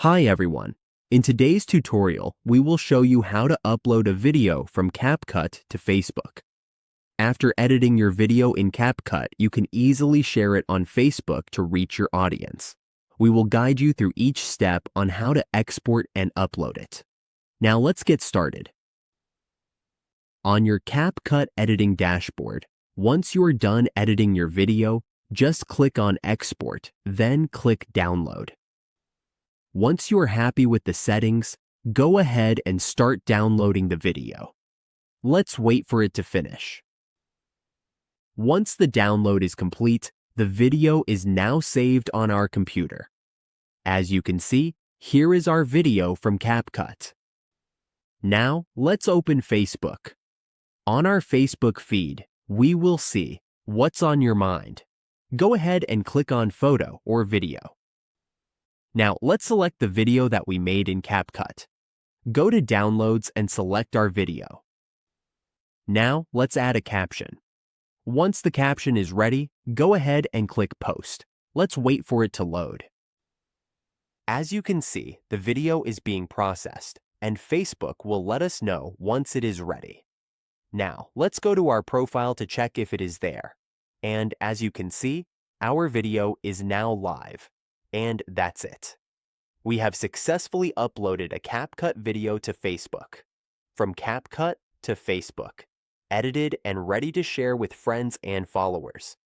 Hi everyone. In today's tutorial, we will show you how to upload a video from Capcut to Facebook. After editing your video in Capcut, you can easily share it on Facebook to reach your audience. We will guide you through each step on how to export and upload it. Now let's get started. On your Capcut editing dashboard, once you are done editing your video, just click on Export, then click Download. Once you are happy with the settings, go ahead and start downloading the video. Let's wait for it to finish. Once the download is complete, the video is now saved on our computer. As you can see, here is our video from Capcut. Now, let's open Facebook. On our Facebook feed, we will see What's on Your Mind. Go ahead and click on Photo or Video. Now, let's select the video that we made in Capcut. Go to Downloads and select our video. Now, let's add a caption. Once the caption is ready, go ahead and click Post. Let's wait for it to load. As you can see, the video is being processed, and Facebook will let us know once it is ready. Now, let's go to our profile to check if it is there. And as you can see, our video is now live. And that's it. We have successfully uploaded a Capcut video to Facebook. From Capcut to Facebook, edited and ready to share with friends and followers.